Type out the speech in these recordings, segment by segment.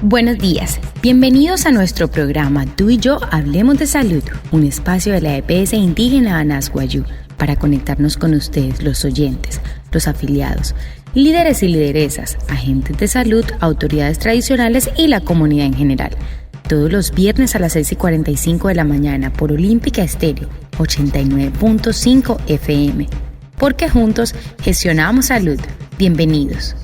Buenos días, bienvenidos a nuestro programa Tú y yo hablemos de salud, un espacio de la EPS indígena Anas Wayuu para conectarnos con ustedes, los oyentes, los afiliados, líderes y lideresas, agentes de salud, autoridades tradicionales y la comunidad en general. Todos los viernes a las 6:45 de la mañana por Olímpica Estéreo 89.5 FM. Porque juntos gestionamos salud. Bienvenidos.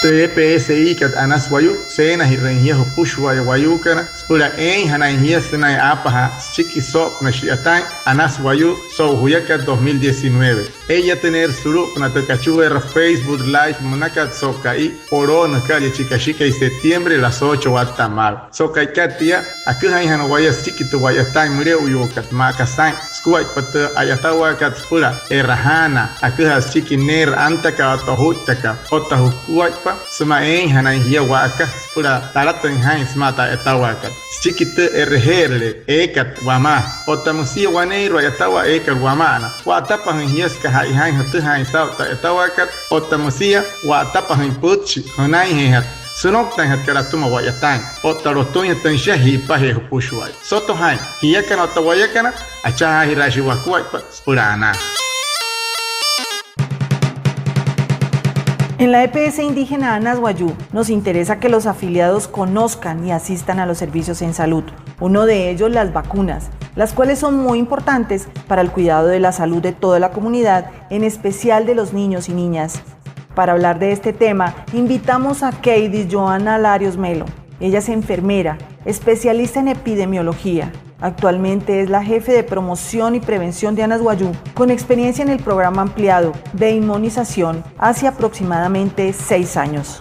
TPSI kat Anas Wayuu sena hirrenhia hupushwa ya Wayuu kana spura hanahia sena apaha chiquiso nashiatan Anas Wayuu so huyaka 2019 ella tener suru na takachuera Facebook live monakat sokai oro nakali chikashika y septiembre las 8 watamal sokai katia akuhai hanawaya chiquito wayatan mure uyukat makasan skuai pata ayatawa kat spura erahana akuha chikiner antaka tohutaka otahukuai sema hanahia waka pura taratan han smata etawaka chiquite erherle ekat wama otamusia waneiro yatawa ekat wamana watapa hias ka han hatu han sauta etawaka otamusia watapa han puchi hanai hat sunoktan hat karatuma wayatan otarotonya tansha hipahe pushwai soto han hiakana otawayakana acha hirashi wakwai purana. En la EPS indígena Anas Wayuu nos interesa que los afiliados conozcan y asistan a los servicios en salud. Uno de ellos, las vacunas, las cuales son muy importantes para el cuidado de la salud de toda la comunidad, en especial de los niños y niñas. Para hablar de este tema, invitamos a Keidis Joana Larios Melo. Ella es enfermera, especialista en epidemiología. Actualmente es la jefe de promoción y prevención de Anas Wayuu, con experiencia en el programa ampliado de inmunización hace aproximadamente 6 años.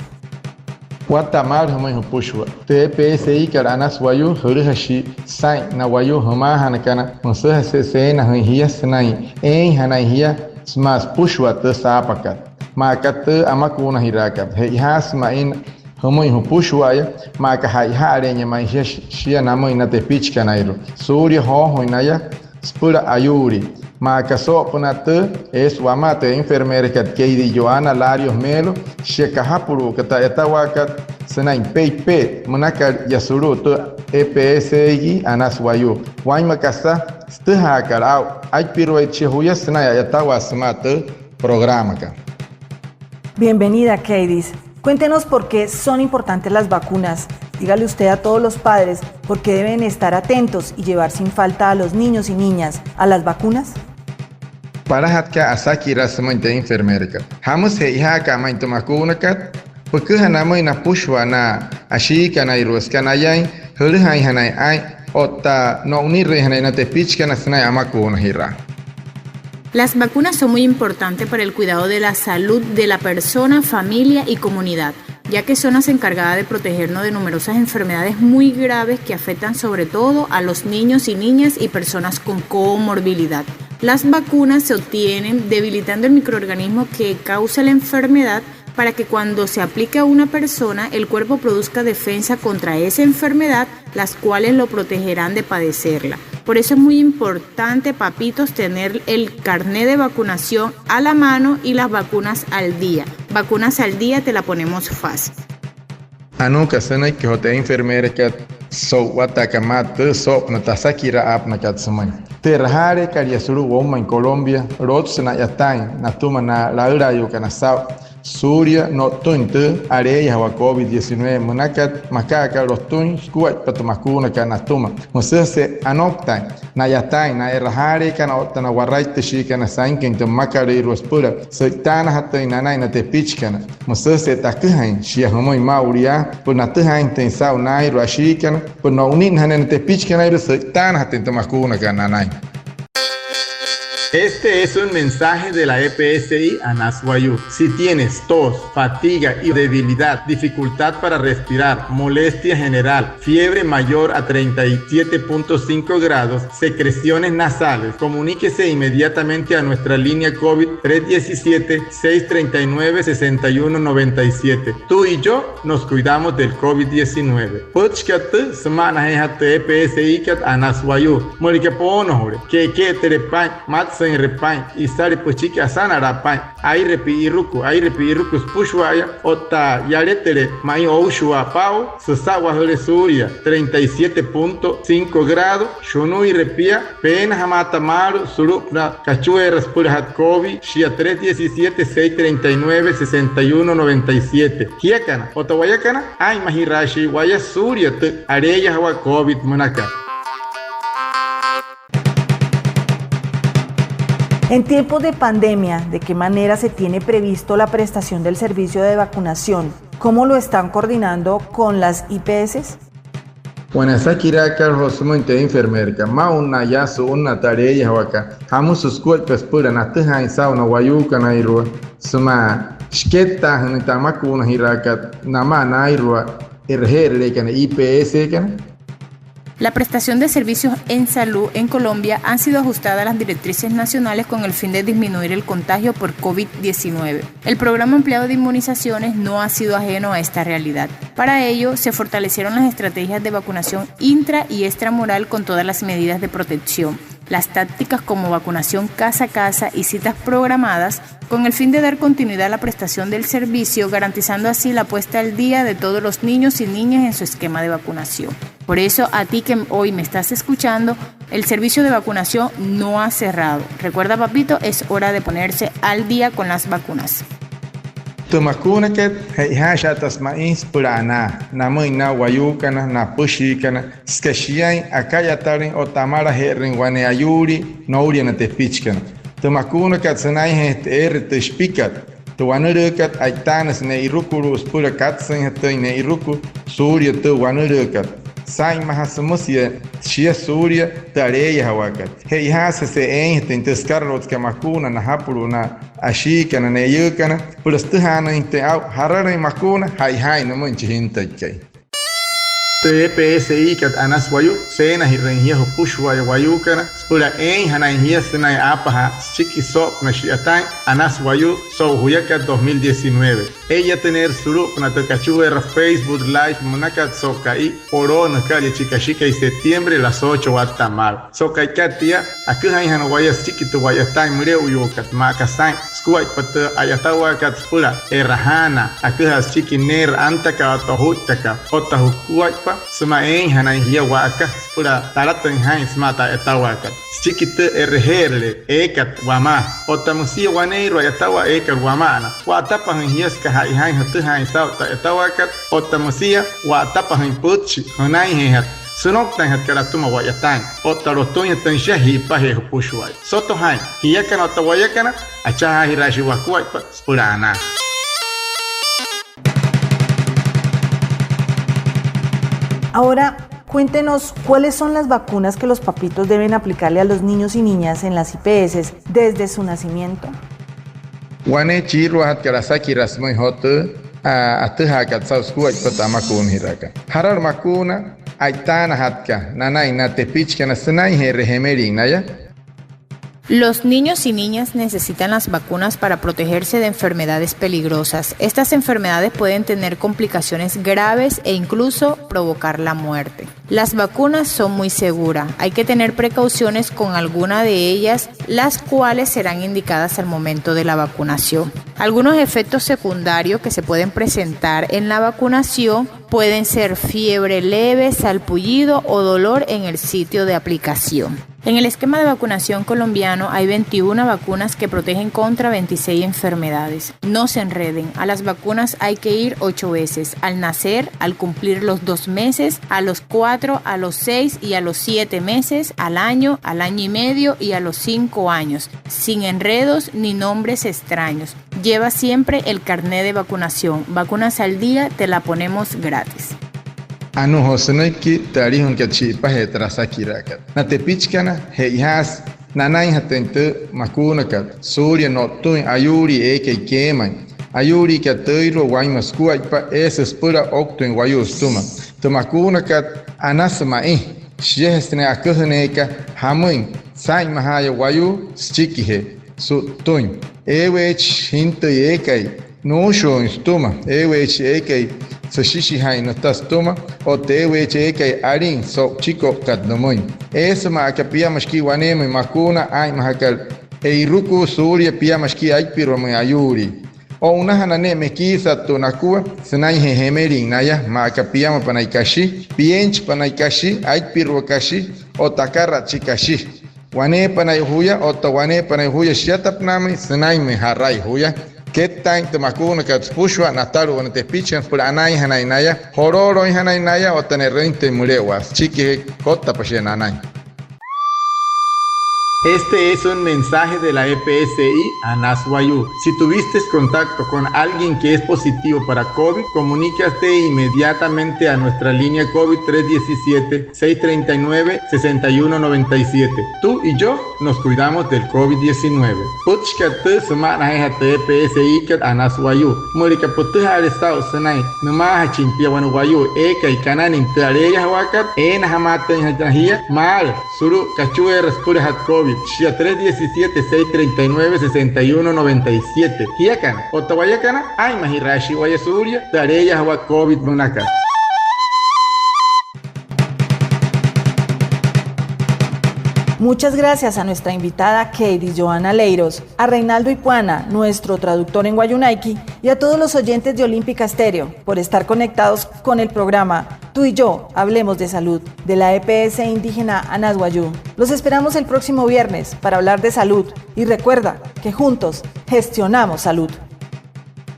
Guatemala hamay hupushwa TPSI kara Anas Wayuu hurihashi sai na Wayuu hama hanakana musa se na hiya senai hanahia smas pushwa te sapakat makat amakuna hirakat heihas main Homo hupushwaya maka hairenya maisha shia namo inate pichka nairo surya ho inaya spura ayuri maka so ponate es wamate enfermera kat Keidi Joana Larios Melo sheka hapuru kata etawakat senain pepe manaka yasuru to EPSI Anas Wayuu waima kasa stehakar au ay piroeche huya senaya etawa smate programa ka. Bienvenida, Keidis. Cuéntenos por qué son importantes las vacunas. Dígale usted a todos los padres por qué deben estar atentos y llevar sin falta a los niños y niñas a las vacunas. Para hatka asaki rasamente enfermera. Hamos heiha kama intomakunakat porque hanamo na pushwa na ashika na iroskanayai hulhai hanai ai otta no unirre hanai na tepichka na snai amakuna hira. Las vacunas son muy importantes para el cuidado de la salud de la persona, familia y comunidad, ya que son las encargadas de protegernos de numerosas enfermedades muy graves que afectan sobre todo a los niños y niñas y personas con comorbilidad. Las vacunas se obtienen debilitando el microorganismo que causa la enfermedad para que cuando se aplique a una persona el cuerpo produzca defensa contra esa enfermedad, las cuales lo protegerán de padecerla. Por eso es muy importante, papitos, tener el carnet de vacunación a la mano y las vacunas al día. Vacunas al día te la ponemos fácil. Anuka sana que hote enfermera que so watakamat so natasakira ap nakatsumay. Terhare kariasuru woma en Colombia, rotsna yatain natuma na la urayo kanasau. Surya no tunte areia wa COVID-19 munakat makaka rostun skuat patumakuna kanatuma musese anoktan na yatai na erhare kana otana waraite shikana sanken to makari rospura seitana hatai nanai na tepichkana musese takhain shia homo mauria punatahain tensau nai rashikana puno unin hanen tepichkana ro seitana hatin to makuna kananai. Este es un mensaje de la EPSI Anas Wayuu. Si tienes tos, fatiga y debilidad, dificultad para respirar, molestia general, fiebre mayor a 37.5 grados, secreciones nasales, comuníquese inmediatamente a nuestra línea COVID 317-639-6197. Tú y yo nos cuidamos del COVID-19. Puchkat semana EPSI Anas Wayuu. Morikapono, que terepan, mats Katsen repain, Isari Puchiki Asana Rapain, Aire Piruku, Pushwaya, Ota Yaretere, Mai Oushua Pau, Susawa Suria, 37.5 grados, Shunui Repia, Pena Hamata Maru, Surupna, Cachueras Purahatkovi, Shia 317, 639, 6197. Hiakana, Otawayakana, Ay Mahirashi, Waya Suria, Areya Hawa COVID Manaka. En tiempos de pandemia, ¿de qué manera se tiene previsto la prestación del servicio de vacunación? ¿Cómo lo están coordinando con las IPS? Wanasakiraka Rosmonte enfermerka, Mauna Yasu, una tarea Waka, Hamusus Kuelkas Pura, Nataha Sauna, Wayuka Nairua, Suma, Sketa, Nitamakuna Hiraka, Nama Nairua, Erher, IPS. La prestación de servicios en salud en Colombia han sido ajustadas a las directrices nacionales con el fin de disminuir el contagio por COVID-19. El programa empleado de inmunizaciones no ha sido ajeno a esta realidad. Para ello, se fortalecieron las estrategias de vacunación intra y extramural con todas las medidas de protección. Las tácticas como vacunación casa a casa y citas programadas con el fin de dar continuidad a la prestación del servicio, garantizando así la puesta al día de todos los niños y niñas en su esquema de vacunación. Por eso, a ti que hoy me estás escuchando, el servicio de vacunación no ha cerrado. Recuerda, papito, es hora de ponerse al día con las vacunas. Tumakunaket, Heihatas Mais Purana, Namuina Wayukana, Napushikana, Skashian, Akayatarin, Otamara Herring, Waneayuri, Nourian Tepichkan. Tumakunakat Sanai Spikat, Tuanurukat, Aitanas Neirukuru, Pura Katsan, Neiruku, Surya, Tuanurukat. Sai Mahasamusia, Shia Surya, Tareia Hawakat. Heihasa se enten, Tescarlots Kamakuna, Nahapuruna, Ashikana, Neyukana, Pulastahana, Inteau, Harara Makuna, Hai, no Munchihintai. TPSI kat Anaswayu, Sena Hirenhia Pushwaya Wayukana, Spura Hanahia Senai Apaha, Chiki Sop Nashiatan, Anaswayu, Huyaka 2019. Ella tener Surup Natakachuera Facebook Live Monakat Sokai, Oro Calle Chicashica y septiembre las 8 Watamal. Sokai Katia, Akuhan Wayas Chikito Wayatan Mureu Yukat, Makasan, Squat Pata Ayatawa Kat Spura, Erahana, Akuhas Chiki Ner Antaka Tohutaka, Otahukuaipa. Suma Hanahia Waka, Spura, Taratan Hines Mata Etawaka. Chikita Erherle, Ekat Wama, Otamusia Waneiro Yatawa Ekat Wamana, Watapahan Hieska Haihan Hatuhan Sauta Etawaka, Otamusia, Watapahan Puchi, Honai hat. Sunoktan hat Karatuma Wayatan, Otarotonia Tanshahi Pahe Pushwai. Soto Hain, Hiakan Otawayakana, Achaha Hirashi Wakuaipa, Spurana. Ahora, cuéntenos cuáles son las vacunas que los papitos deben aplicarle a los niños y niñas en las IPS desde su nacimiento. Wane Chiro hat Karasaki Rasmoy Hotu, Ataha Katsauskua Patamakun Hiraka. Harar Makuna, Aitana Hatka, Nanai Natepichka Nasanai Herehemeri Naya. Los niños y niñas necesitan las vacunas para protegerse de enfermedades peligrosas. Estas enfermedades pueden tener complicaciones graves e incluso provocar la muerte. Las vacunas son muy seguras. Hay que tener precauciones con alguna de ellas, las cuales serán indicadas al momento de la vacunación. Algunos efectos secundarios que se pueden presentar en la vacunación pueden ser fiebre leve, salpullido o dolor en el sitio de aplicación. En el esquema de vacunación colombiano hay 21 vacunas que protegen contra 26 enfermedades. No se enreden, a las vacunas hay que ir 8 veces, al nacer, al cumplir los 2 meses, a los 4, a los 6 y a los 7 meses, al año y medio y a los 5 años, sin enredos ni nombres extraños. Lleva siempre el carnet de vacunación. Vacunas al día, te la ponemos gratis. Anu Hoseniki, Tarihun Kachipa, Hetrasakirakat. Natepichkana, Heihas, Nanai Hatente, Makunakat, Surya Notun, Ayuri, Eke Keman, Ayuri Katoiro, Waimaskuaipa, Spura Octun, Wayustuma, Tomakunakat, Anasamae, Shesne Akusaneka, Hamun, Sai Mahaya Wayu, Stikihe, Sutun, Ewech, Hinta Ekai, Nosho, Stuma, Ewech Ekai. Sashishi hai no tastuma o tewe cheke arin so chico kat no muy. Esa ma kapia mashki waneme makuna ay mahakal Eiruku Surya Piamashki Aikpirome Ayuri. O una hanane mekisa tunakua, senai hehemerin naya, maakapiama panaikashi, piench panaikashi, aikpirwakashi, o takara chikashi. Wane panaihuya, o tawane panaihuya shiatapnami, senai meharai huya. Ketain temakuna katspushwa nataru wana tepichan por anai hanainaya, hororo hanainaya, o tanerrente murewas, chique kota pashenanai. Este es un mensaje de la EPSI a Naswayu. Si tuviste contacto con alguien que es positivo para COVID, comunícate inmediatamente a nuestra línea COVID 317-639-6197. Tú y yo nos cuidamos del COVID-19. Puchkatu sumanahate EPSI kat a Naswayu. Murikaputuha al estado sanai. Numaha chimpia wanuwayu. Eka y kananin tareya wakat. Ena hamata en hajahia. Mal. Suru kachue respura hat COVID. Shia 317-639-6197. Hiakana, Otawayakana, ay mahirashi wayasuria, tareya hawa COVID munaka. Muchas gracias a nuestra invitada Katie Joana Leiros, a Reinaldo Ipuana, nuestro traductor en Guayunaiki, y a todos los oyentes de Olímpica Estéreo por estar conectados con el programa Tú y yo, Hablemos de Salud, de la EPS indígena Anaswayu. Los esperamos el próximo viernes para hablar de salud y recuerda que juntos gestionamos salud.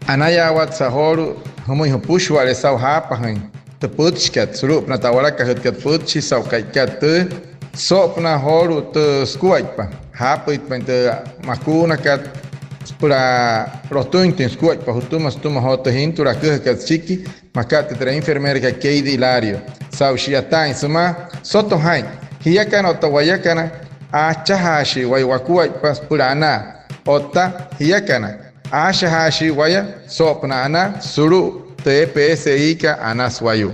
Anaya Watsahoru, Homo Hopushu, Alesau Hapahan, Tepuchkat, Surup, Natawara Kahutkat Puchi, Saukaikat, Sopna Horu, Te Skuaipa, Hapit, Pente Makuna Kat, Pura Rotuntin Skuaipa, Hutumas Tuma Hota Hintura, Kukat Chiki, Makate Tra Enfermeira Keidi Hilario, Sau Shiatain, Suma, Soto Hain, Hiakana, Otawayakana, Achahashi, Waiwakuaipas, Purana, Ota, Hiakana, Ashahashi, Waya, Sopna Ana, Suru, TPSI Anaswayu.